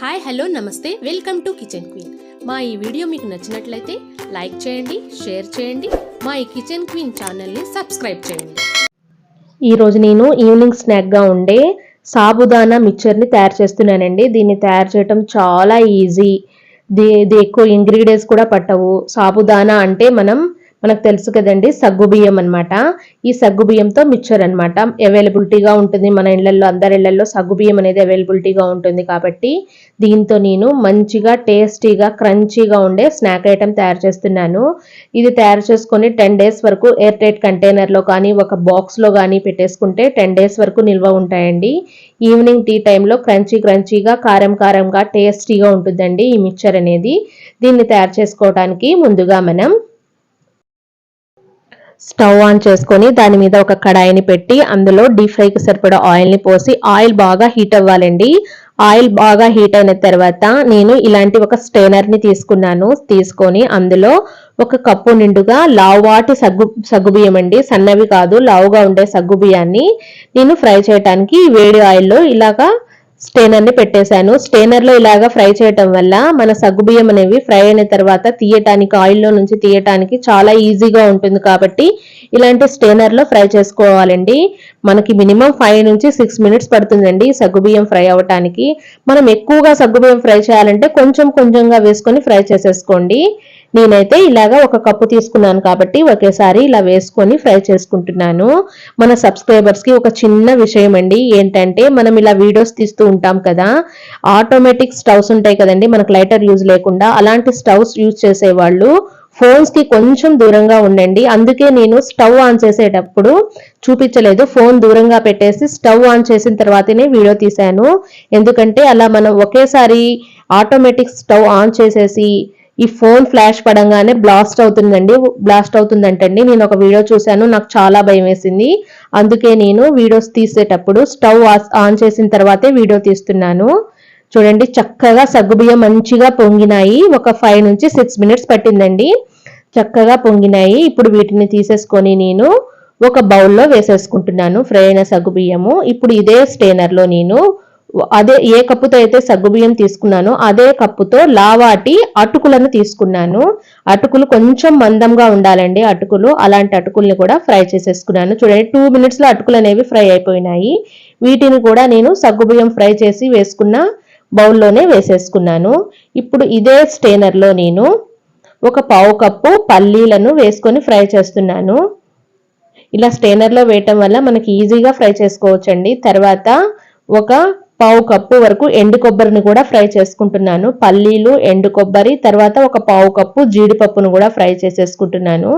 Hi hello నమస్తే welcome to kitchen queen. మా ఈ వీడియో మీకు నచ్చినట్లయితే లైక్ చేయండి, షేర్ చేయండి. మా ఈ కిచెన్ క్వీన్ ఛానల్ని సబ్స్క్రైబ్ చేయండి. ఈరోజు నేను ఈవినింగ్ స్నాక్గా ఉండే సాబుదానా మిక్చర్ని తయారు చేస్తున్నానండి. దీన్ని తయారు చేయడం చాలా ఈజీ. ఇది ఎక్కువ ఇంగ్రీడియంట్స్ కూడా పట్టవు. సాబుదానా అంటే మనకు తెలుసు కదండి, సగ్గుబియ్యం అనమాట. ఈ సగ్గుబియ్యంతో మిక్చర్ అనమాట అవైలబిలిటీగా ఉంటుంది. మన ఇళ్లలో అందరి ఇళ్లలో సగ్గుబియ్యం అనేది అవైలబిలిటీగా ఉంటుంది. కాబట్టి దీంతో నేను మంచిగా టేస్టీగా క్రంచీగా ఉండే స్నాక్ ఐటెం తయారు చేస్తున్నాను. ఇది తయారు చేసుకొని 10 days వరకు ఎయిర్ టైట్ కంటైనర్లో కానీ ఒక బాక్స్లో కానీ పెట్టేసుకుంటే 10 days వరకు నిల్వ ఉంటాయండి. ఈవినింగ్ టీ టైంలో క్రంచీగా కారంగా టేస్టీగా ఉంటుందండి ఈ మిక్చర్ అనేది. దీన్ని తయారు చేసుకోవడానికి ముందుగా మనం స్టవ్ ఆన్ చేసుకొని దాని మీద ఒక కడాయిని పెట్టి అందులో డీప్ ఫ్రైకి సరిపడా ఆయిల్ని పోసి ఆయిల్ బాగా హీట్ అవ్వాలండి. ఆయిల్ బాగా హీట్ అయిన తర్వాత నేను ఇలాంటి ఒక స్టెయినర్ని తీసుకొని అందులో ఒక కప్పు నిండుగా లావువాటి సగ్గుబియ్యం అండి, సన్నవి కాదు, లావుగా ఉండే సగ్గుబియ్యాన్ని నేను ఫ్రై చేయడానికి వేడి ఆయిల్లో ఇలాగా స్టెయినర్ని పెట్టేశాను. స్టెయినర్లో ఇలాగా ఫ్రై చేయటం వల్ల మన సగ్గుబియ్యం అనేవి ఫ్రై అయిన తర్వాత తీయటానికి, ఆయిల్లో నుంచి తీయటానికి చాలా ఈజీగా ఉంటుంది. కాబట్టి ఇలాంటి స్టెయినర్లో ఫ్రై చేసుకోవాలండి. మనకి మినిమం 5 నుంచి 6 minutes పడుతుందండి సగ్గుబియ్యం ఫ్రై అవ్వటానికి. మనం ఎక్కువగా సగ్గుబియ్యం ఫ్రై చేయాలంటే కొంచెంగా వేసుకొని ఫ్రై చేసేసుకోండి. నేనైతే ఇలాగా ఒక కప్పు తీసుకున్నాను కాబట్టి ఒకేసారి ఇలా వేసుకొని ఫ్రై చేసుకుంటున్నాను. మన సబ్స్క్రైబర్స్కి ఒక చిన్న విషయం అండి, ఏంటంటే మనం ఇలా వీడియోస్ తీస్తూ ఉంటాం కదా, ఆటోమేటిక్ స్టవ్స్ ఉంటాయి కదండి, మనకు లైటర్ యూజ్ లేకుండా. అలాంటి స్టవ్స్ యూజ్ చేసేవాళ్ళు ఫోన్స్ కి కొంచెం దూరంగా ఉండండి. అందుకే నేను స్టవ్ ఆన్ చేసేటప్పుడు చూపించలేదు, ఫోన్ దూరంగా పెట్టేసి స్టవ్ ఆన్ చేసిన తర్వాతనే వీడియో తీశాను. ఎందుకంటే అలా మనం ఒకేసారి ఆటోమేటిక్ స్టవ్ ఆన్ చేసేసి ఈ ఫోన్ ఫ్లాష్ పడంగానే బ్లాస్ట్ అవుతుందంటండి. నేను ఒక వీడియో చూశాను, నాకు చాలా భయం వేసింది. అందుకే నేను వీడియోస్ తీసేటప్పుడు స్టవ్ ఆన్ చేసిన తర్వాతే వీడియో తీస్తున్నాను. చూడండి, చక్కగా సగ్గుబియ్యం మంచిగా పొంగినాయి. ఒక 5 నుంచి 6 minutes పట్టిందండి, చక్కగా పొంగినాయి. ఇప్పుడు వీటిని తీసేసుకొని నేను ఒక బౌల్లో వేసేసుకుంటున్నాను ఫ్రై అయిన సగ్గుబియ్యము. ఇప్పుడు ఇదే స్టెయినర్లో నేను ఏ కప్పుతో అయితే సగ్గుబియ్యం తీసుకున్నానో అదే కప్పుతో లావాటి అటుకులను తీసుకున్నాను. అటుకులు కొంచెం మందంగా ఉండాలండి అటుకులు. అలాంటి అటుకుల్ని కూడా ఫ్రై చేసేసుకున్నాను. చూడండి, 2 minutes లో అటుకులు అనేవి ఫ్రై అయిపోయినాయి. వీటిని కూడా నేను సగ్గుబియ్యం ఫ్రై చేసి వేసుకున్న బౌల్లోనే వేసేసుకున్నాను. ఇప్పుడు ఇదే స్టెయినర్లో నేను ఒక 1/2 కప్పు పల్లీలను వేసుకొని ఫ్రై చేస్తున్నాను. ఇలా స్టెయినర్లో వేయటం వల్ల మనకి ఈజీగా ఫ్రై చేసుకోవచ్చండి. తర్వాత ఒక 1/2 కప్పు వరకు ఎండు కొబ్బరిని కూడా ఫ్రై చేసుకుంటున్నాను. పల్లీలు, ఎండు కొబ్బరి, తర్వాత ఒక 1/2 కప్పు జీడిపప్పును కూడా ఫ్రై చేసేసుకుంటున్నాను.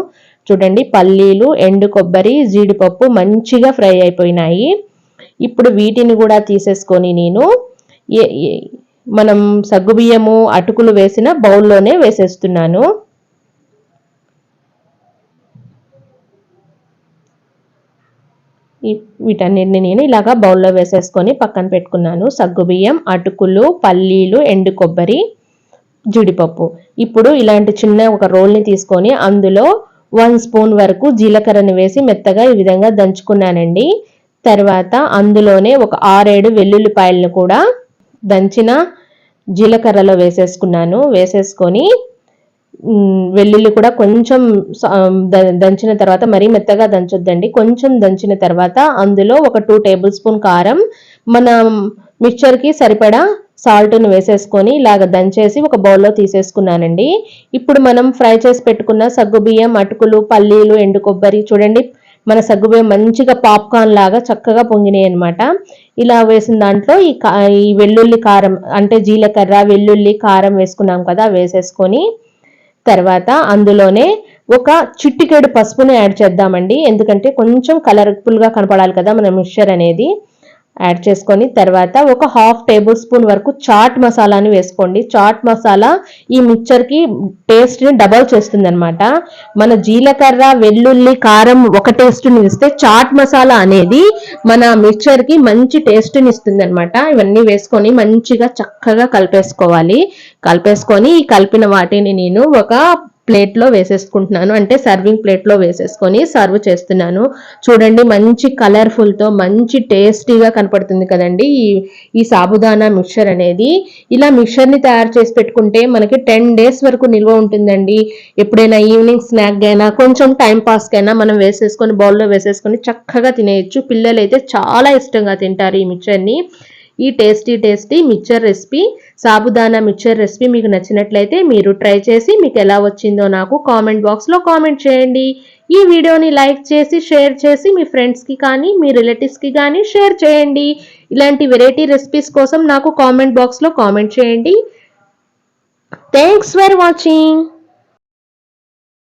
చూడండి, పల్లీలు, ఎండు కొబ్బరి, జీడిపప్పు మంచిగా ఫ్రై అయిపోయినాయి. ఇప్పుడు వీటిని కూడా తీసేసుకొని నేను మనం సగ్గుబియ్యము అటుకులు వేసిన బౌల్లోనే వేసేస్తున్నాను. వీటన్నిటిని నేను ఇలాగా బౌల్లో వేసేసుకొని పక్కన పెట్టుకున్నాను. సగ్గుబియ్యం, అటుకులు, పల్లీలు, ఎండు కొబ్బరి, జీడిపప్పు. ఇప్పుడు ఇలాంటి చిన్న ఒక రోల్ని తీసుకొని అందులో 1 స్పూన్ వరకు జీలకర్రని వేసి మెత్తగా ఈ విధంగా దంచుకున్నానండి. తర్వాత అందులోనే ఒక 6-7 వెల్లుల్లిపాయలను కూడా దంచిన జీలకర్రలో వేసేసుకున్నాను. వేసేసుకొని వెల్లుల్లి కూడా కొంచెం దంచిన తర్వాత, మరీ మెత్తగా దంచొద్దండి, కొంచెం దంచిన తర్వాత అందులో ఒక 2 tablespoon కారం, మన మిక్చర్కి సరిపడా సాల్ట్ను వేసేసుకొని ఇలాగ దంచేసి ఒక బౌల్లో తీసేసుకున్నానండి. ఇప్పుడు మనం ఫ్రై చేసి పెట్టుకున్న సగ్గుబియ్యం, అటుకులు, పల్లీలు, ఎండు కొబ్బరి, చూడండి మన సగ్గుబియ్యం మంచిగా పాప్కార్న్ లాగా చక్కగా పొంగినాయి అనమాట. ఇలా వేసిన దాంట్లో ఈ వెల్లుల్లి కారం అంటే జీలకర్ర, వెల్లుల్లి, కారం వేసుకున్నాం కదా, వేసేసుకొని తర్వాత అందులోనే ఒక చిటికెడు పసుపుని యాడ్ చేద్దామండి. ఎందుకంటే కొంచెం కలర్ఫుల్గా కనపడాలి కదా మన మిక్చర్ అనేది. యాడ్ చేసుకొని తర్వాత ఒక 1/2 tablespoon వరకు చాట్ మసాలాని వేసుకోండి. చాట్ మసాలా ఈ మిక్చర్కి టేస్ట్ని డబల్ చేస్తుంది అనమాట. మన జీలకర్ర, వెల్లుల్లి, కారం ఒక టేస్ట్ని ఇస్తే చాట్ మసాలా అనేది మన మిక్చర్కి మంచి టేస్ట్ని ఇస్తుంది అనమాట. ఇవన్నీ వేసుకొని మంచిగా చక్కగా కలిపేసుకోవాలి. కలిపేసుకొని ఈ కలిపిన వాటిని నేను ఒక ప్లేట్లో వేసేసుకుంటున్నాను. అంటే సర్వింగ్ ప్లేట్లో వేసేసుకొని సర్వ్ చేస్తున్నాను. చూడండి మంచి కలర్ఫుల్తో మంచి టేస్టీగా కనపడుతుంది కదండి ఈ సాబుదానా మిక్చర్ అనేది. ఇలా మిక్చర్ని తయారు చేసి పెట్టుకుంటే మనకి 10 days వరకు నిల్వ ఉంటుందండి. ఎప్పుడైనా ఈవినింగ్ స్నాక్ అయినా కొంచెం టైం పాస్కైనా మనం వేసేసుకొని బౌల్లో వేసేసుకొని చక్కగా తినేయచ్చు. పిల్లలైతే చాలా ఇష్టంగా తింటారు ఈ మిక్చర్ని. ఈ tasty mixture recipe, sabudana mixture recipe మీకు నచ్చినట్లయితే మీరు ట్రై చేసి మీకు ఎలా వచ్చిందో నాకు కామెంట్ బాక్స్లో కామెంట్ చేయండి. ఈ వీడియోని లైక్ చేసి షేర్ చేసి మీ ఫ్రెండ్స్కి కానీ మీ రిలేటివ్స్కి కానీ షేర్ చేయండి. ఇలాంటి వెరైటీ రెసిపీస్ కోసం నాకు కామెంట్ బాక్స్లో కామెంట్ చేయండి. Thanks for watching.